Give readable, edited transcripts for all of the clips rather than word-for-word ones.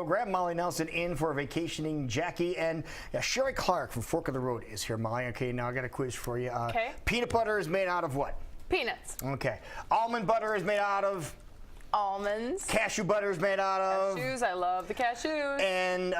program. Molly Nelson in for vacationing Jackie, and Sheree Clark from Fork of the Road is here. Molly, okay, now I got a quiz for you. Okay. Peanut butter is made out of what? Peanuts. Okay. Almond butter is made out of? Almonds. Cashew butter is made out of? Cashews. I love the cashews. And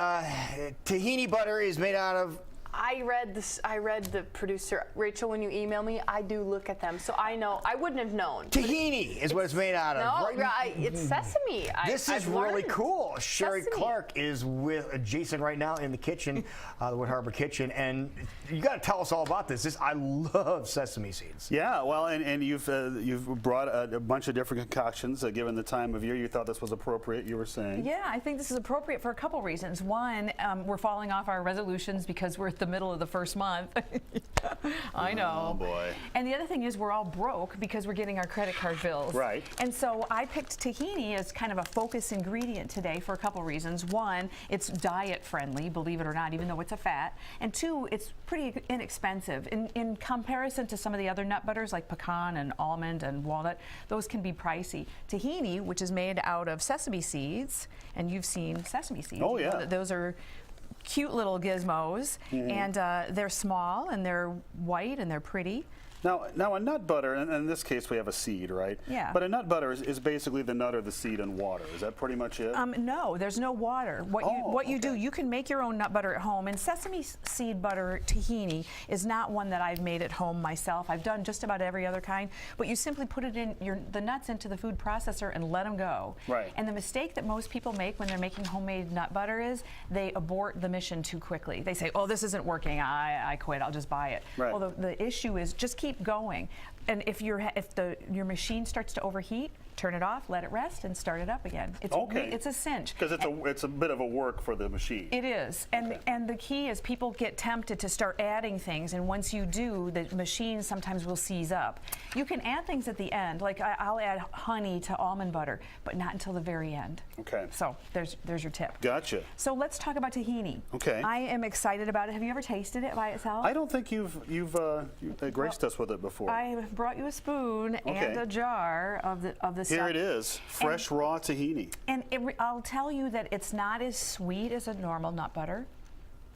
tahini butter is made out of? I read this. I read the producer Rachel. When you email me, I do look at them, so I know. I wouldn't have known. Tahini is what it's made out of. No, right? It's sesame. This is really cool. Sheree Clark is with Jason right now in the kitchen, the Wood Harbor kitchen, and you got to tell us all about this. I love sesame seeds. Yeah, well, and you've brought a bunch of different concoctions. Given the time of year, you thought this was appropriate. You were saying. Yeah, I think this is appropriate for a couple reasons. One, we're falling off our resolutions because we're at the middle of the first month. I know. Oh boy. And the other thing is we're all broke because we're getting our credit card bills. Right. And so I picked tahini as kind of a focus ingredient today for a couple reasons. One, it's diet friendly, believe it or not, even though it's a fat. And two, it's pretty inexpensive. In comparison to some of the other nut butters like pecan and almond and walnut, those can be pricey. Tahini, which is made out of sesame seeds, and you've seen sesame seeds. Oh, you know yeah. those are cute little gizmos, and they're small and they're white and they're pretty. Now a nut butter, and in this case we have a seed, right? Yeah. But a nut butter is basically the nut or the seed and water. Is that pretty much it? No, there's no water. What you do, you can make your own nut butter at home. And sesame seed butter tahini is not one that I've made at home myself. I've done just about every other kind, but you simply put it in the nuts into the food processor and let them go. Right. And the mistake that most people make when they're making homemade nut butter is they abort the mission too quickly. They say, "Oh, this isn't working. I quit. I'll just buy it." Right. Well, the issue is just keep going, and if your machine starts to overheat, turn it off, let it rest, and start it up again. It's okay. It's a cinch. Because it's a bit of a work for the machine. It is, and the key is people get tempted to start adding things, and once you do, the machine sometimes will seize up. You can add things at the end, like I'll add honey to almond butter, but not until the very end. Okay. So there's your tip. Gotcha. So let's talk about tahini. Okay. I am excited about it. Have you ever tasted it by itself? I don't think you've graced us with it before. I brought you a spoon and a jar of the Here stuff. it is, fresh raw tahini. And I'll tell you that it's not as sweet as a normal nut butter.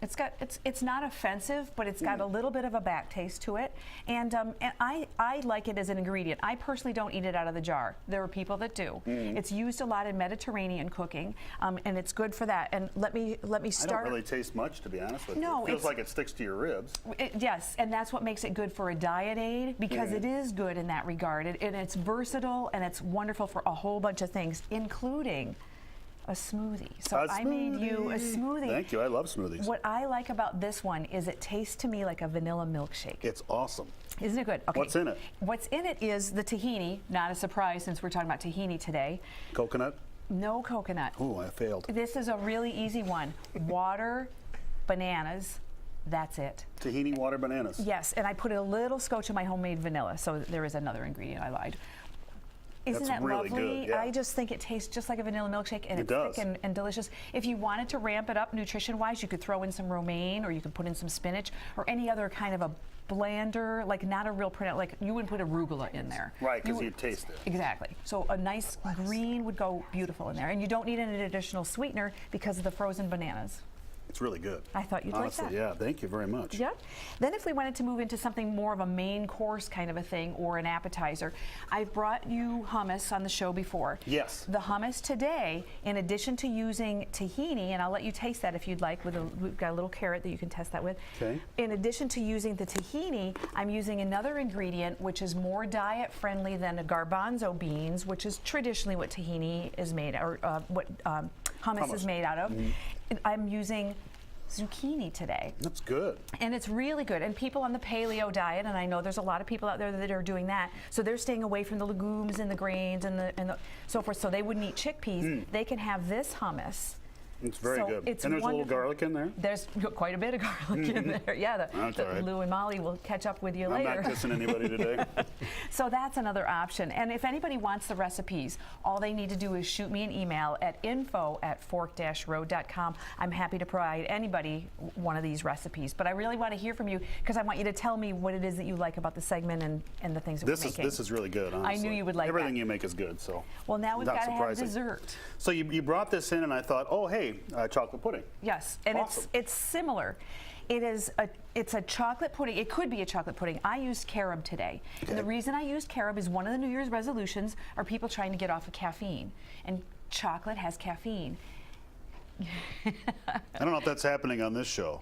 It's not offensive, but it's got a little bit of a back taste to it. And I like it as an ingredient. I personally don't eat it out of the jar. There are people that do. It's used a lot in Mediterranean cooking, and it's good for that. And let me start. I don't really taste much, to be honest with you. No, it feels like it sticks to your ribs. Yes, and that's what makes it good for a diet aid, because it is good in that regard. And it's versatile, and it's wonderful for a whole bunch of things, including a smoothie. So I made you a smoothie. Thank you. I love smoothies. What I like about this one is it tastes to me like a vanilla milkshake. It's awesome. Isn't it good? Okay. What's in it? What's in it is the tahini. Not a surprise since we're talking about tahini today. Coconut? No coconut. Oh, I failed. This is a really easy one. Water, bananas. That's it. Tahini, water, bananas. Yes, and I put a little scotch of my homemade vanilla, so there is another ingredient. I lied. Isn't That's that really lovely? good, yeah. I just think it tastes just like a vanilla milkshake, and It it's does. thick and delicious. If you wanted to ramp it up nutrition-wise, you could throw in some romaine, or you could put in some spinach, or any other kind of a blander, like not a real print, like you wouldn't put arugula in there. Right, because you'd taste it. Exactly. So a nice green would go beautiful in there, and you don't need an additional sweetener because of the frozen bananas. It's really good. I thought you'd Honestly, like that. yeah, thank you very much. Yeah. Then if we wanted to move into something more of a main course kind of a thing, or an appetizer, I've brought you hummus on the show before. Yes. The hummus today, in addition to using tahini, and I'll let you taste that if you'd like, we've got a little carrot that you can test that with. Okay. In addition to using the tahini, I'm using another ingredient which is more diet friendly than garbanzo beans, which is traditionally what tahini is made, or what hummus is made out of. I'm using zucchini today. That's good. And it's really good. And people on the paleo diet, and I know there's a lot of people out there that are doing that, so they're staying away from the legumes and the grains and the so forth, so they wouldn't eat chickpeas. They can have this hummus. It's very good. It's and there's wonderful. a little garlic in there? There's quite a bit of garlic in there. Yeah, That's all right. Lou and Molly will catch up with you later. I'm not kissing anybody today. So that's another option. And if anybody wants the recipes, all they need to do is shoot me an email at info@fork-road.com. I'm happy to provide anybody one of these recipes. But I really want to hear from you, because I want you to tell me what it is that you like about the segment and the things that we're making. This is really good, honestly. I knew you would like Everything that. you make is good, so. Well, now we've not got to have surprising. dessert. So you brought this in, and I thought, oh, hey, chocolate pudding. Yes, and Awesome. it's similar. It's a chocolate pudding. It could be a chocolate pudding. I used carob today. Okay. And the reason I used carob is one of the New Year's resolutions are people trying to get off of caffeine. And chocolate has caffeine. I don't know if that's happening on this show.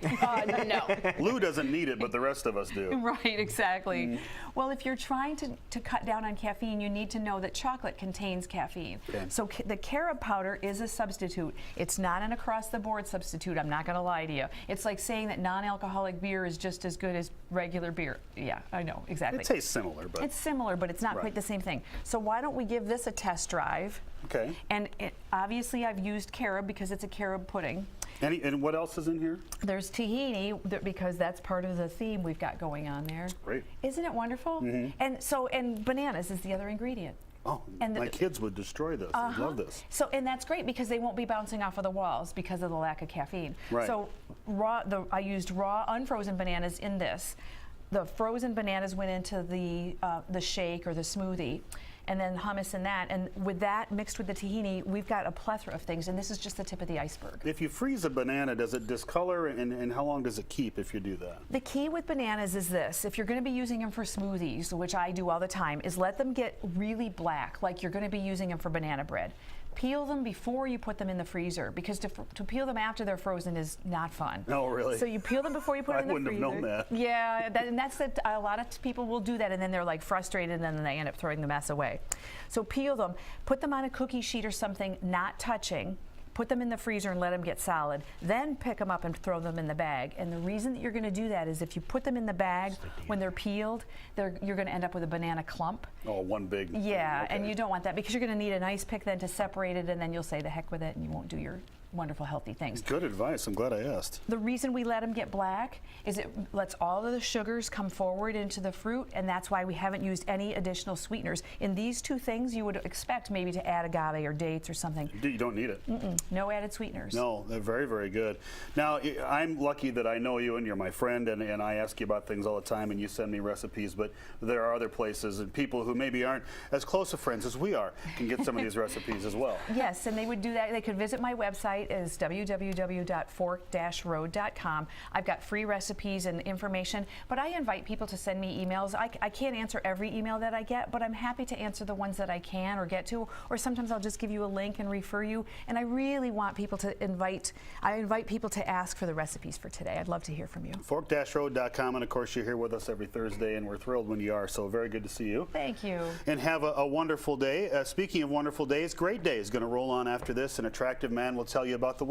No. Lou doesn't need it, but the rest of us do. Right, exactly. Well, if you're trying to cut down on caffeine, you need to know that chocolate contains caffeine. Okay. So the carob powder is a substitute. It's not an across-the-board substitute. I'm not going to lie to you. It's like saying that non-alcoholic beer is just as good as regular beer. Yeah, I know, exactly. It tastes similar, but It's similar, but it's not quite the same thing. So why don't we give this a test drive? okay. And obviously I've used carob because it's a carob pudding. And what else is in here? There's tahini because that's part of the theme we've got going on there. Great. Isn't it wonderful? And bananas is the other ingredient. Oh, And my kids would destroy this. I love this. So, and that's great because they won't be bouncing off of the walls because of the lack of caffeine. Right. So I used raw unfrozen bananas in this. The frozen bananas went into the shake or the smoothie, and then hummus in that. And with that mixed with the tahini, we've got a plethora of things, and this is just the tip of the iceberg. If you freeze a banana, does it discolor, and how long does it keep if you do that? The key with bananas is this: if you're going to be using them for smoothies, which I do all the time, is let them get really black, like you're going to be using them for banana bread. Peel them before you put them in the freezer, because to peel them after they're frozen is not fun. Oh, really? So you peel them before you put them in the wouldn't freezer. have known that. Yeah, and that's a lot of people will do that, and then they're like frustrated, and then they end up throwing the mess away. So peel them, put them on a cookie sheet or something, not touching. Put them in the freezer and let them get solid. Then pick them up and throw them in the bag. And the reason that you're going to do that is if you put them in the bag when they're peeled, you're going to end up with a banana clump. Oh, one big. Yeah, Okay. and you don't want that because you're going to need an ice pick then to separate it, and then you'll say the heck with it, and you won't do your wonderful healthy things. Good advice. I'm glad I asked. The reason we let them get black is it lets all of the sugars come forward into the fruit, and that's why we haven't used any additional sweeteners. In these two things, you would expect maybe to add agave or dates or something. You don't need it. No added sweeteners. No, they're very, very good. Now, I'm lucky that I know you and you're my friend, and I ask you about things all the time, and you send me recipes, but there are other places, and people who maybe aren't as close of friends as we are can get some of these recipes as well. Yes, and they would do that. They could visit my website is www.fork-road.com. I've got free recipes and information, but I invite people to send me emails. I can't answer every email that I get, but I'm happy to answer the ones that I can or get to, or sometimes I'll just give you a link and refer you. And I really want people to invite people to ask for the recipes for today. I'd love to hear from you. Fork-road.com, and of course you're here with us every Thursday, and we're thrilled when you are, so very good to see you. Thank you. And have a wonderful day. Speaking of wonderful days, great day is going to roll on after this. An attractive man will tell you about the